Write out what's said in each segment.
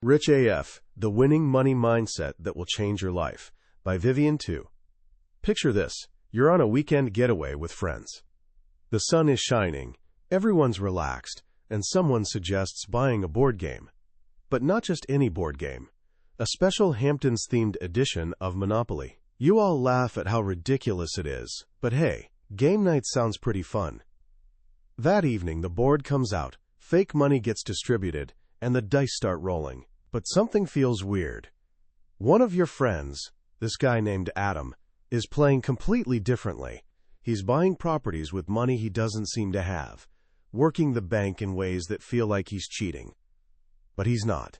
Rich AF, The Winning Money Mindset That Will Change Your Life, by Vivian Tu. Picture this. You're on a weekend getaway with friends. The sun is shining, everyone's relaxed, and someone suggests buying a board game. But not just any board game. A special Hamptons-themed edition of Monopoly. You all laugh at how ridiculous it is, but hey, game night sounds pretty fun. That evening, the board comes out, fake money gets distributed, and the dice start rolling. But something feels weird. One of your friends, this guy named Adam, is playing completely differently. He's buying properties with money he doesn't seem to have, working the bank in ways that feel like he's cheating. But he's not.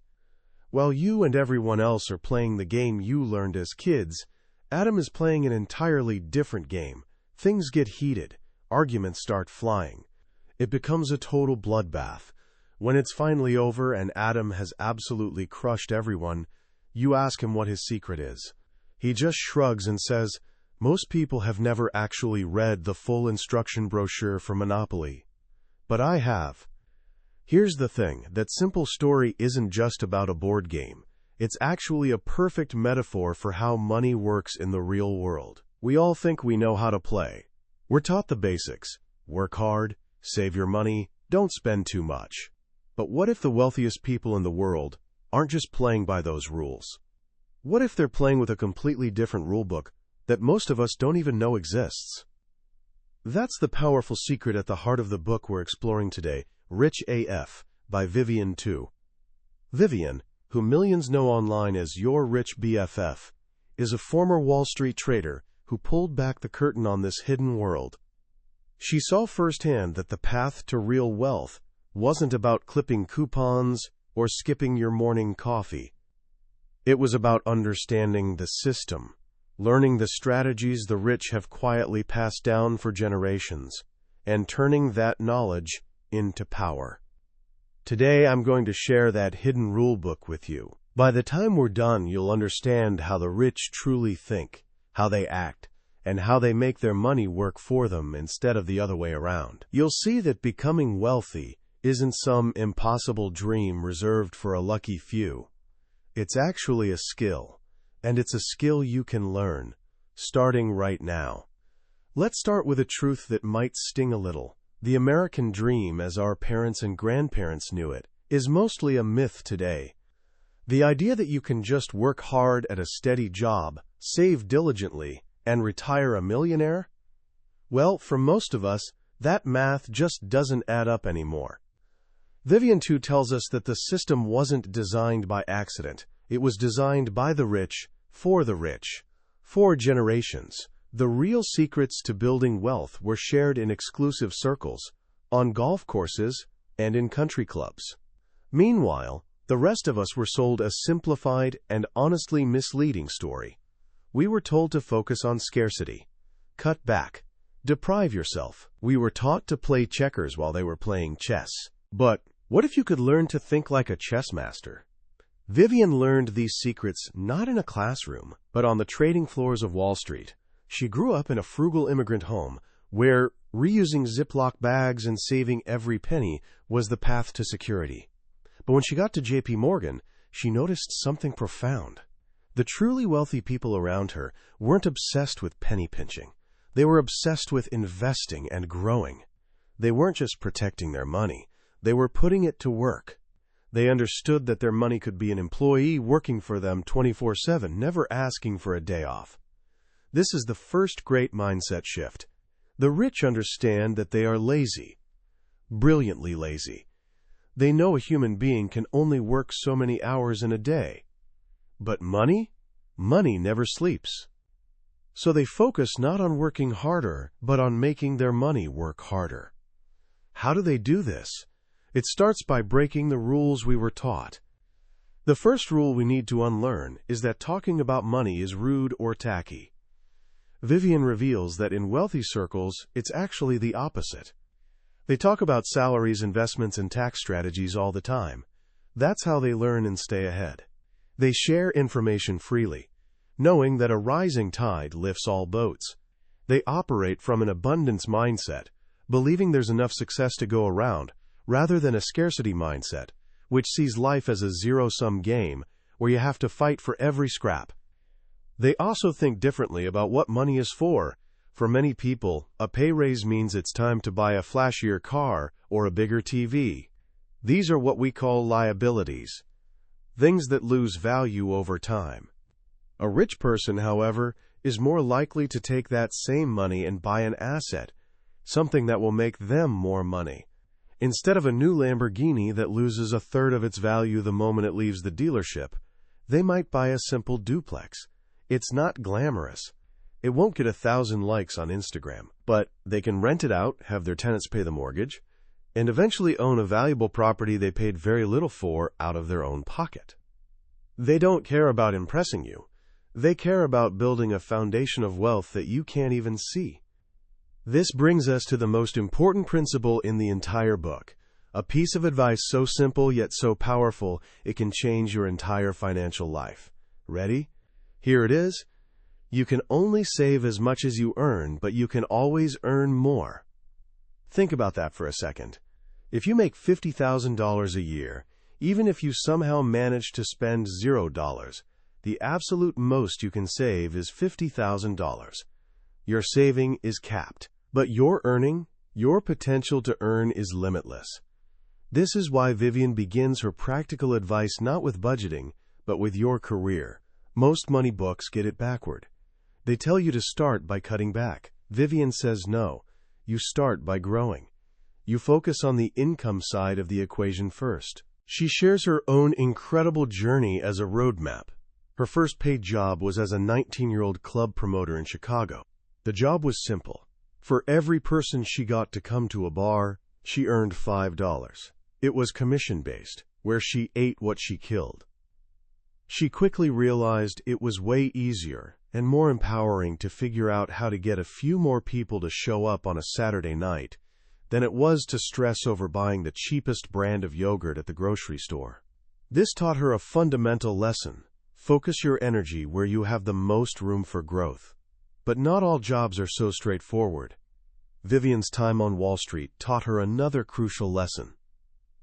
While you and everyone else are playing the game you learned as kids, Adam is playing an entirely different game. Things get heated, arguments start flying. It becomes a total bloodbath. When it's finally over and Adam has absolutely crushed everyone, you ask him what his secret is. He just shrugs and says, "Most people have never actually read the full instruction brochure for Monopoly. But I have." Here's the thing, that simple story isn't just about a board game. It's actually a perfect metaphor for how money works in the real world. We all think we know how to play. We're taught the basics. Work hard, save your money, don't spend too much. But what if the wealthiest people in the world aren't just playing by those rules? What if they're playing with a completely different rulebook that most of us don't even know exists? That's the powerful secret at the heart of the book we're exploring today, Rich AF, by Vivian Tu. Vivian, who millions know online as Your Rich BFF, is a former Wall Street trader who pulled back the curtain on this hidden world. She saw firsthand that the path to real wealth wasn't about clipping coupons or skipping your morning coffee. It was about understanding the system, learning the strategies the rich have quietly passed down for generations, and turning that knowledge into power. Today, I'm going to share that hidden rulebook with you. By the time we're done, you'll understand how the rich truly think, how they act, and how they make their money work for them instead of the other way around. You'll see that becoming wealthy isn't some impossible dream reserved for a lucky few. It's actually a skill, and it's a skill you can learn, starting right now. Let's start with a truth that might sting a little. The American dream, as our parents and grandparents knew it, is mostly a myth today. The idea that you can just work hard at a steady job, save diligently, and retire a millionaire? Well, for most of us, that math just doesn't add up anymore. Vivian Tu tells us that the system wasn't designed by accident. It was designed by the rich, for generations. The real secrets to building wealth were shared in exclusive circles, on golf courses, and in country clubs. Meanwhile, the rest of us were sold a simplified and honestly misleading story. We were told to focus on scarcity, cut back, deprive yourself. We were taught to play checkers while they were playing chess. But what if you could learn to think like a chess master? Vivian learned these secrets not in a classroom, but on the trading floors of Wall Street. She grew up in a frugal immigrant home where reusing Ziploc bags and saving every penny was the path to security. But when she got to JP Morgan, she noticed something profound. The truly wealthy people around her weren't obsessed with penny pinching. They were obsessed with investing and growing. They weren't just protecting their money. They were putting it to work. They understood that their money could be an employee working for them 24/7, never asking for a day off. This is the first great mindset shift. The rich understand that they are lazy, brilliantly lazy. They know a human being can only work so many hours in a day. But money? Money never sleeps. So they focus not on working harder, but on making their money work harder. How do they do this? It starts by breaking the rules we were taught. The first rule we need to unlearn is that talking about money is rude or tacky. Vivian reveals that in wealthy circles, it's actually the opposite. They talk about salaries, investments, and tax strategies all the time. That's how they learn and stay ahead. They share information freely, knowing that a rising tide lifts all boats. They operate from an abundance mindset, believing there's enough success to go around, rather than a scarcity mindset, which sees life as a zero-sum game where you have to fight for every scrap. They also think differently about what money is for. For many people, a pay raise means it's time to buy a flashier car or a bigger TV. These are what we call liabilities, things that lose value over time. A rich person, however, is more likely to take that same money and buy an asset, something that will make them more money. Instead of a new Lamborghini that loses a third of its value the moment it leaves the dealership, they might buy a simple duplex. It's not glamorous. It won't get 1,000 likes on Instagram, but they can rent it out, have their tenants pay the mortgage, and eventually own a valuable property they paid very little for out of their own pocket. They don't care about impressing you. They care about building a foundation of wealth that you can't even see. This brings us to the most important principle in the entire book, a piece of advice so simple yet so powerful it can change your entire financial life. Ready? Here it is. You can only save as much as you earn, but you can always earn more. Think about that for a second. If you make $50,000 a year, even if you somehow manage to spend $0, the absolute most you can save is $50,000. Your saving is capped, but your earning, your potential to earn is limitless. This is why Vivian begins her practical advice not with budgeting, but with your career. Most money books get it backward. They tell you to start by cutting back. Vivian says no. You start by growing. You focus on the income side of the equation first. She shares her own incredible journey as a roadmap. Her first paid job was as a 19-year-old club promoter in Chicago. The job was simple. For every person she got to come to a bar, she earned $5. It was commission-based, where she ate what she killed. She quickly realized it was way easier and more empowering to figure out how to get a few more people to show up on a Saturday night than it was to stress over buying the cheapest brand of yogurt at the grocery store. This taught her a fundamental lesson. Focus your energy where you have the most room for growth. But not all jobs are so straightforward. Vivian's time on Wall Street taught her another crucial lesson.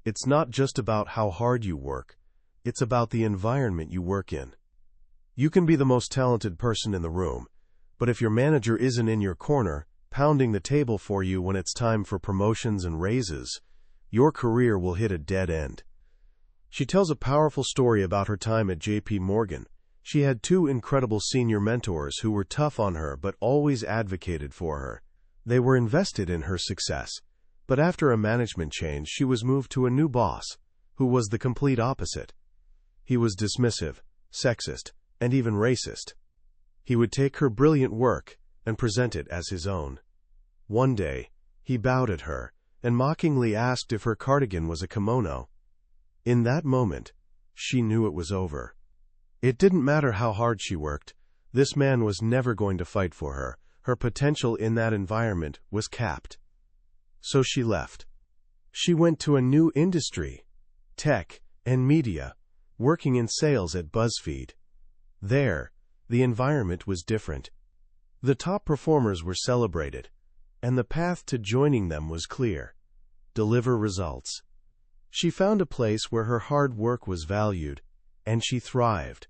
It's not just about how hard you work, it's about the environment you work in. You can be the most talented person in the room, but if your manager isn't in your corner, pounding the table for you when it's time for promotions and raises, your career will hit a dead end. She tells a powerful story about her time at J.P. Morgan. She had two incredible senior mentors who were tough on her but always advocated for her. They were invested in her success. But after a management change, she was moved to a new boss, who was the complete opposite. He was dismissive, sexist, and even racist. He would take her brilliant work and present it as his own. One day, he bowed at her and mockingly asked if her cardigan was a kimono. In that moment, she knew it was over. It didn't matter how hard she worked. This man was never going to fight for her. Her potential in that environment was capped. So she left. She went to a new industry, tech and media, working in sales at BuzzFeed. There, the environment was different. The top performers were celebrated, and the path to joining them was clear. Deliver results. She found a place where her hard work was valued, and she thrived.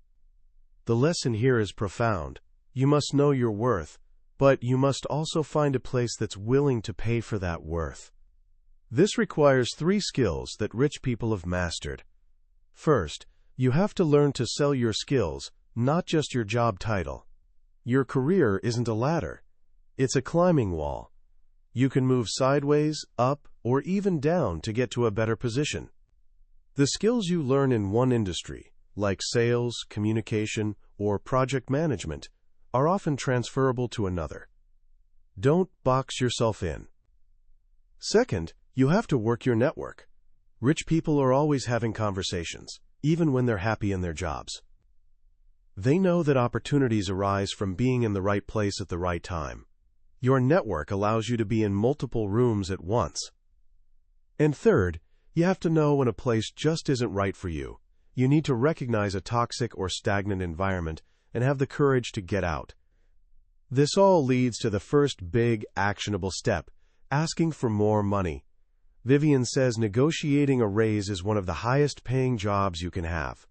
The lesson here is profound. You must know your worth, but you must also find a place that's willing to pay for that worth. This requires 3 skills that rich people have mastered. First, you have to learn to sell your skills, not just your job title. Your career isn't a ladder. It's a climbing wall. You can move sideways, up, or even down to get to a better position. The skills you learn in one industry, like sales, communication, or project management, are often transferable to another. Don't box yourself in. Second, you have to work your network. Rich people are always having conversations, even when they're happy in their jobs. They know that opportunities arise from being in the right place at the right time. Your network allows you to be in multiple rooms at once. And third, you have to know when a place just isn't right for you. You need to recognize a toxic or stagnant environment and have the courage to get out. This all leads to the first big, actionable step, asking for more money. Vivian says negotiating a raise is one of the highest paying jobs you can have.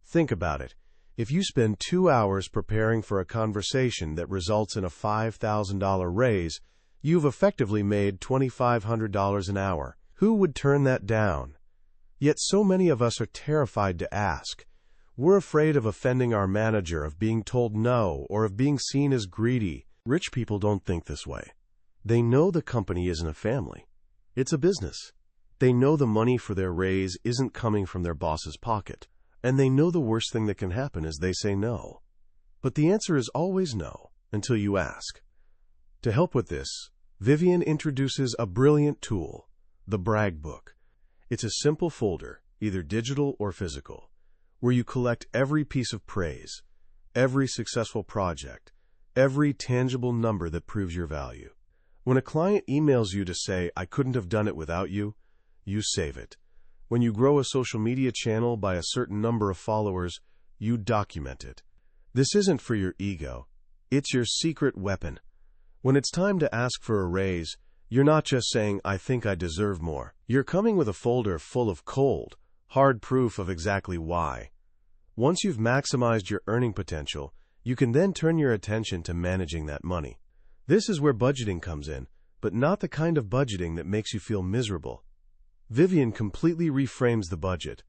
Think about it. If you spend 2 hours preparing for a conversation that results in a $5,000 raise, you've effectively made $2,500 an hour. Who would turn that down? Yet so many of us are terrified to ask. We're afraid of offending our manager, of being told no, or of being seen as greedy. Rich people don't think this way. They know the company isn't a family. It's a business. They know the money for their raise isn't coming from their boss's pocket. And they know the worst thing that can happen is they say no. But the answer is always no, until you ask. To help with this, Vivian introduces a brilliant tool, the brag book. It's a simple folder, either digital or physical, where you collect every piece of praise, every successful project, every tangible number that proves your value. When a client emails you to say, "I couldn't have done it without you," you save it. When you grow a social media channel by a certain number of followers, you document it. This isn't for your ego. It's your secret weapon. When it's time to ask for a raise, you're not just saying, "I think I deserve more." You're coming with a folder full of cold, hard proof of exactly why. Once you've maximized your earning potential, you can then turn your attention to managing that money. This is where budgeting comes in, but not the kind of budgeting that makes you feel miserable. Vivian completely reframes the budget.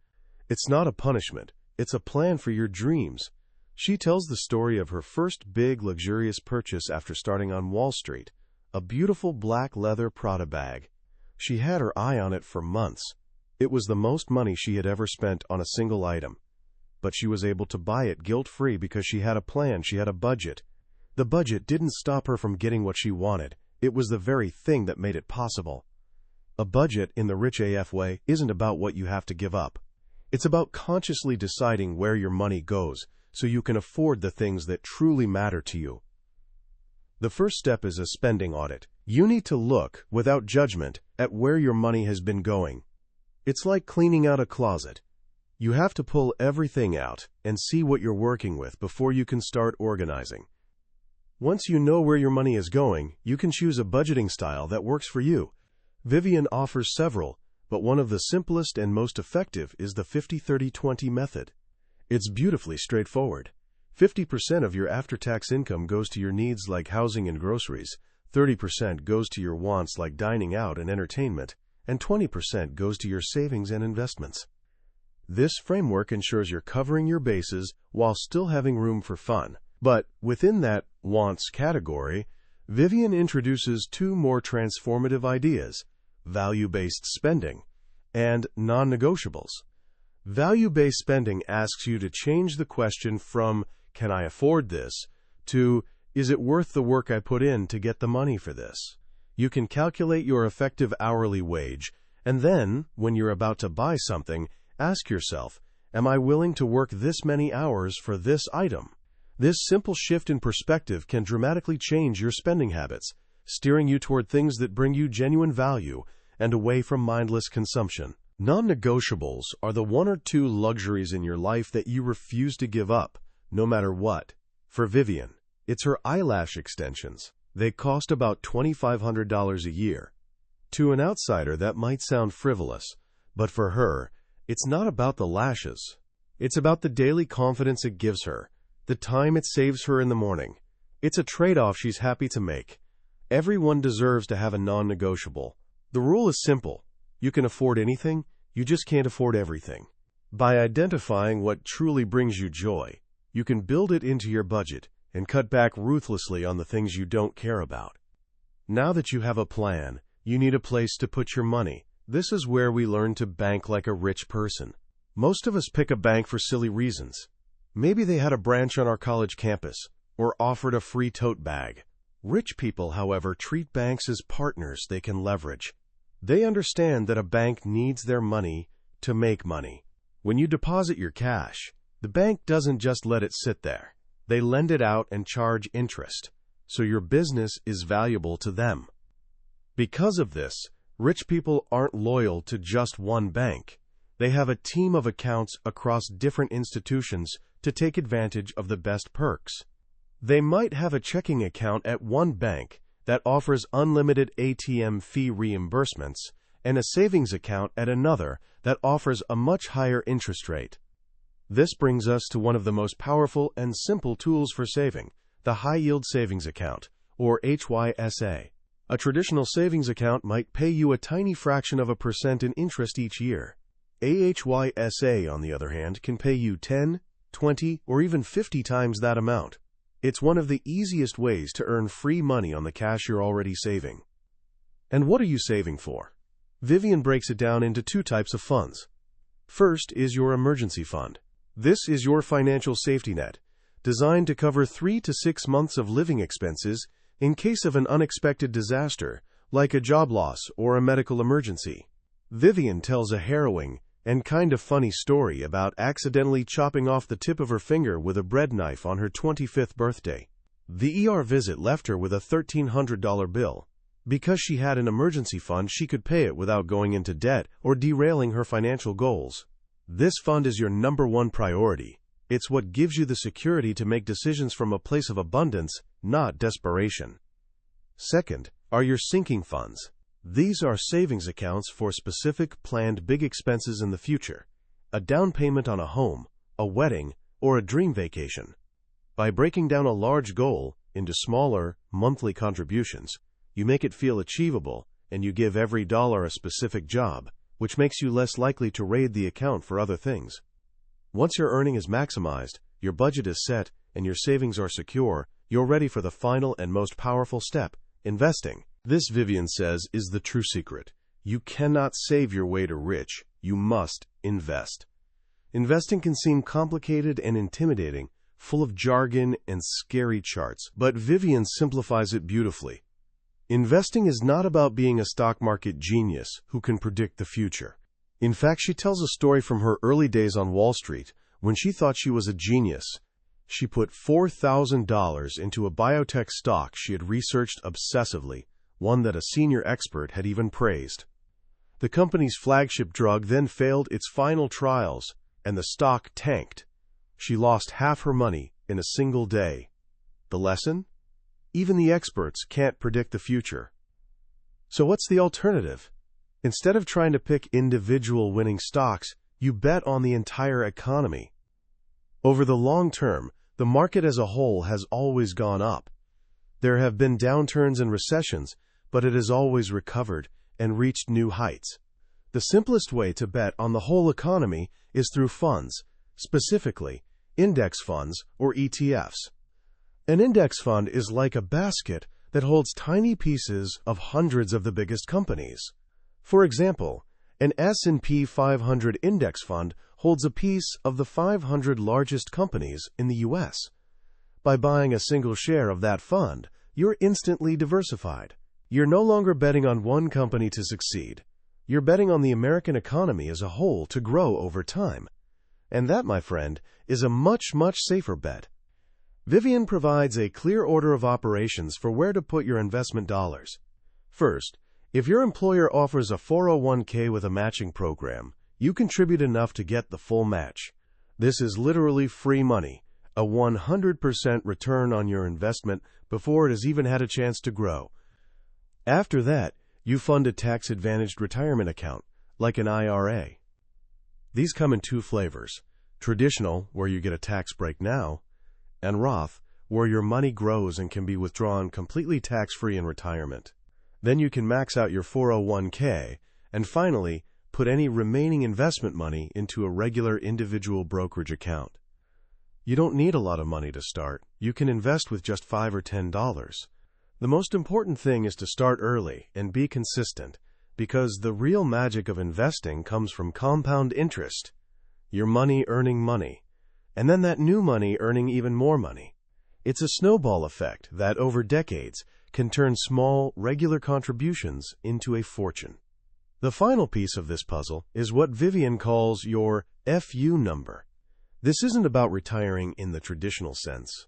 It's not a punishment. It's a plan for your dreams. She tells the story of her first big, luxurious purchase after starting on Wall Street, a beautiful black leather Prada bag. She had her eye on it for months. It was the most money she had ever spent on a single item. But she was able to buy it guilt-free because she had a plan, she had a budget. The budget didn't stop her from getting what she wanted. It was the very thing that made it possible. A budget, in the rich AF way, isn't about what you have to give up. It's about consciously deciding where your money goes so you can afford the things that truly matter to you. The first step is a spending audit. You need to look, without judgment, at where your money has been going. It's like cleaning out a closet. You have to pull everything out and see what you're working with before you can start organizing. Once you know where your money is going, you can choose a budgeting style that works for you. Vivian offers several, but one of the simplest and most effective is the 50-30-20 method. It's beautifully straightforward. 50% of your after-tax income goes to your needs like housing and groceries, 30% goes to your wants like dining out and entertainment, and 20% goes to your savings and investments. This framework ensures you're covering your bases while still having room for fun. But within that wants category, Vivian introduces two more transformative ideas: value-based spending and non-negotiables. Value-based spending asks you to change the question from, "Can I afford this?" to, "Is it worth the work I put in to get the money for this?" You can calculate your effective hourly wage, and then, when you're about to buy something, ask yourself, "Am I willing to work this many hours for this item?" This simple shift in perspective can dramatically change your spending habits, steering you toward things that bring you genuine value and away from mindless consumption. Non-negotiables are the one or two luxuries in your life that you refuse to give up, no matter what. For Vivian, it's her eyelash extensions. They cost about $2,500 a year. To an outsider, that might sound frivolous, but for her, it's not about the lashes. It's about the daily confidence it gives her, the time it saves her in the morning. It's a trade-off she's happy to make. Everyone deserves to have a non-negotiable. The rule is simple. You can afford anything, you just can't afford everything. By identifying what truly brings you joy, you can build it into your budget and cut back ruthlessly on the things you don't care about. Now that you have a plan, you need a place to put your money. This is where we learn to bank like a rich person. Most of us pick a bank for silly reasons. Maybe they had a branch on our college campus or offered a free tote bag. Rich people, however, treat banks as partners they can leverage. They understand that a bank needs their money to make money. When you deposit your cash, the bank doesn't just let it sit there. They lend it out and charge interest, so your business is valuable to them. Because of this, rich people aren't loyal to just one bank. They have a team of accounts across different institutions to take advantage of the best perks. They might have a checking account at one bank that offers unlimited ATM fee reimbursements and a savings account at another that offers a much higher interest rate. This brings us to one of the most powerful and simple tools for saving, the high-yield savings account, or HYSA. A traditional savings account might pay you a tiny fraction of a percent in interest each year. HYSA, on the other hand, can pay you 10, 20, or even 50 times that amount. It's one of the easiest ways to earn free money on the cash you're already saving. And what are you saving for? Vivian breaks it down into two types of funds. First is your emergency fund. This is your financial safety net, designed to cover 3 to 6 months of living expenses in case of an unexpected disaster, like a job loss or a medical emergency. Vivian tells a harrowing and kind of funny story about accidentally chopping off the tip of her finger with a bread knife on her 25th birthday. The ER visit left her with a $1,300 bill. Because she had an emergency fund, she could pay it without going into debt or derailing her financial goals. This fund is your number one priority. It's what gives you the security to make decisions from a place of abundance, not desperation. Second are your sinking funds. These are savings accounts for specific planned big expenses in the future, a down payment on a home, a wedding, or a dream vacation. By breaking down a large goal into smaller, monthly contributions, you make it feel achievable, and you give every dollar a specific job, which makes you less likely to raid the account for other things. Once your earning is maximized, your budget is set, and your savings are secure, you're ready for the final and most powerful step, investing. This, Vivian says, is the true secret. You cannot save your way to rich. You must invest. Investing can seem complicated and intimidating, full of jargon and scary charts, but Vivian simplifies it beautifully. Investing is not about being a stock market genius who can predict the future. In fact, she tells a story from her early days on Wall Street when she thought she was a genius. She put $4,000 into a biotech stock she had researched obsessively, one that a senior expert had even praised. The company's flagship drug then failed its final trials, and the stock tanked. She lost half her money in a single day. The lesson? Even the experts can't predict the future. So what's the alternative? Instead of trying to pick individual winning stocks, you bet on the entire economy. Over the long term, the market as a whole has always gone up. There have been downturns and recessions, but it has always recovered and reached new heights. The simplest way to bet on the whole economy is through funds, specifically index funds or ETFs. An index fund is like a basket that holds tiny pieces of hundreds of the biggest companies. For example, an S&P 500 index fund holds a piece of the 500 largest companies in the U.S. By buying a single share of that fund, you're instantly diversified. You're no longer betting on one company to succeed. You're betting on the American economy as a whole to grow over time. And that, my friend, is a much, much safer bet. Vivian provides a clear order of operations for where to put your investment dollars. First, if your employer offers a 401k with a matching program, you contribute enough to get the full match. This is literally free money, a 100% return on your investment before it has even had a chance to grow. After that, you fund a tax-advantaged retirement account, like an IRA. These come in two flavors: traditional, where you get a tax break now, and Roth, where your money grows and can be withdrawn completely tax-free in retirement. Then you can max out your 401k, and finally, put any remaining investment money into a regular individual brokerage account. You don't need a lot of money to start. You can invest with just $5 or $10. The most important thing is to start early and be consistent, because the real magic of investing comes from compound interest, your money earning money, and then that new money earning even more money. It's a snowball effect that, over decades, can turn small, regular contributions into a fortune. The final piece of this puzzle is what Vivian calls your FU number. This isn't about retiring in the traditional sense.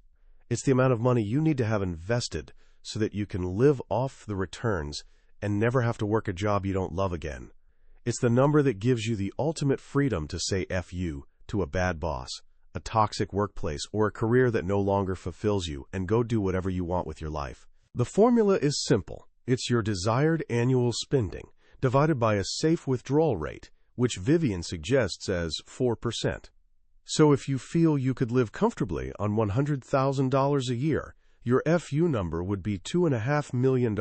It's the amount of money you need to have invested so that you can live off the returns and never have to work a job you don't love again. It's the number that gives you the ultimate freedom to say FU to a bad boss, a toxic workplace, or a career that no longer fulfills you, and go do whatever you want with your life. The formula is simple. It's your desired annual spending, divided by a safe withdrawal rate, which Vivian suggests as 4%. So if you feel you could live comfortably on $100,000 a year, your FU number would be $2.5 million.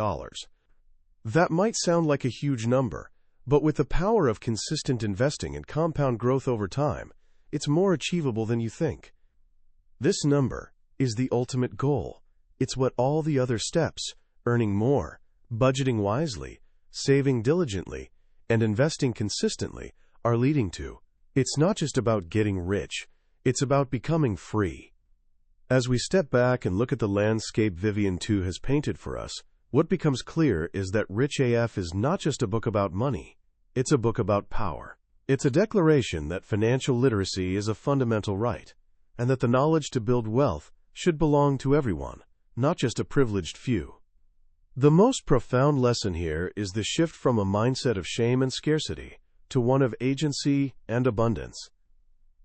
That might sound like a huge number, but with the power of consistent investing and compound growth over time, it's more achievable than you think. This number is the ultimate goal. It's what all the other steps, earning more, budgeting wisely, saving diligently, and investing consistently, are leading to. It's not just about getting rich, it's about becoming free. As we step back and look at the landscape Vivian Tu has painted for us, what becomes clear is that Rich AF is not just a book about money, it's a book about power. It's a declaration that financial literacy is a fundamental right, and that the knowledge to build wealth should belong to everyone, not just a privileged few. The most profound lesson here is the shift from a mindset of shame and scarcity to one of agency and abundance.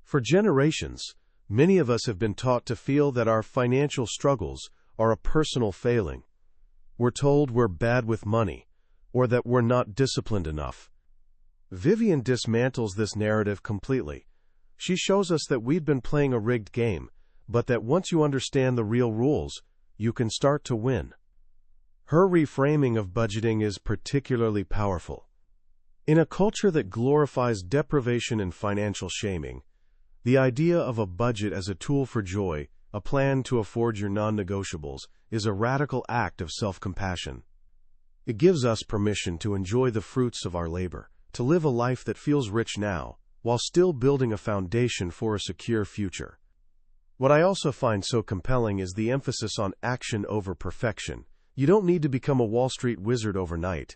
For generations, many of us have been taught to feel that our financial struggles are a personal failing. We're told we're bad with money, or that we're not disciplined enough. Vivian dismantles this narrative completely. She shows us that we've been playing a rigged game, but that once you understand the real rules, you can start to win. Her reframing of budgeting is particularly powerful. In a culture that glorifies deprivation and financial shaming, the idea of a budget as a tool for joy, a plan to afford your non-negotiables, is a radical act of self-compassion. It gives us permission to enjoy the fruits of our labor, to live a life that feels rich now, while still building a foundation for a secure future. What I also find so compelling is the emphasis on action over perfection. You don't need to become a Wall Street wizard overnight.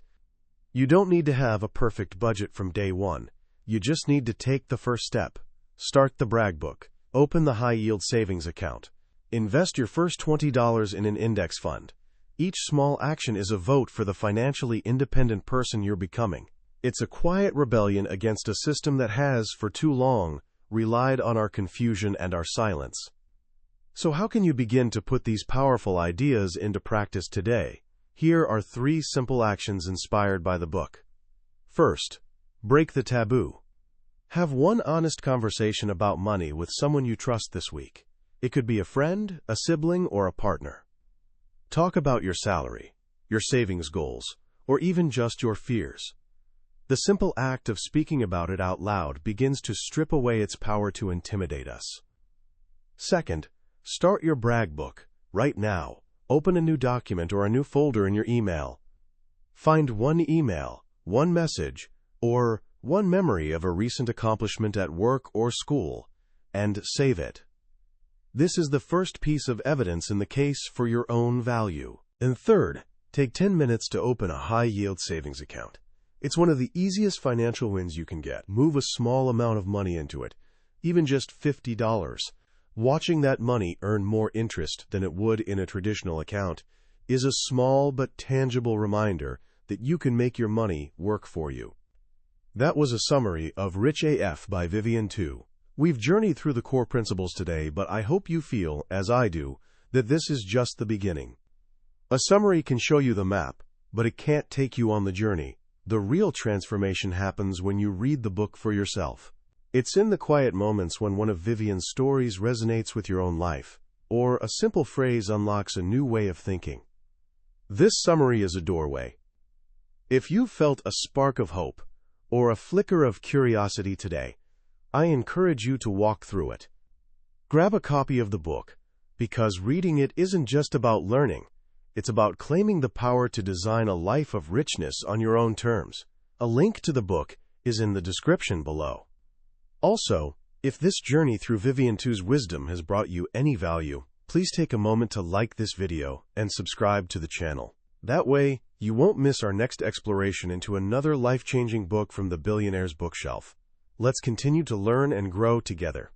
You don't need to have a perfect budget from day one. You just need to take the first step. Start the brag book. Open the high-yield savings account. Invest your first $20 in an index fund. Each small action is a vote for the financially independent person you're becoming. It's a quiet rebellion against a system that has, for too long, relied on our confusion and our silence. So how can you begin to put these powerful ideas into practice today? Here are 3 simple actions inspired by the book. First, break the taboo. Have one honest conversation about money with someone you trust this week. It could be a friend, a sibling, or a partner. Talk about your salary, your savings goals, or even just your fears. The simple act of speaking about it out loud begins to strip away its power to intimidate us. Second, start your brag book right now. Open a new document or a new folder in your email. Find one email, one message, or one memory of a recent accomplishment at work or school, and save it. This is the first piece of evidence in the case for your own value. And third, take 10 minutes to open a high-yield savings account. It's one of the easiest financial wins you can get. Move a small amount of money into it, even just $50. Watching that money earn more interest than it would in a traditional account is a small but tangible reminder that you can make your money work for you. That was a summary of Rich AF by Vivian Tu. We've journeyed through the core principles today, but I hope you feel, as I do, that this is just the beginning. A summary can show you the map, but it can't take you on the journey. The real transformation happens when you read the book for yourself. It's in the quiet moments when one of Vivian's stories resonates with your own life, or a simple phrase unlocks a new way of thinking. This summary is a doorway. If you've felt a spark of hope, or a flicker of curiosity today, I encourage you to walk through it. Grab a copy of the book, because reading it isn't just about learning, it's about claiming the power to design a life of richness on your own terms. A link to the book is in the description below. Also, if this journey through Vivian Tu's wisdom has brought you any value, please take a moment to like this video and subscribe to the channel. That way, you won't miss our next exploration into another life-changing book from the billionaire's bookshelf. Let's continue to learn and grow together.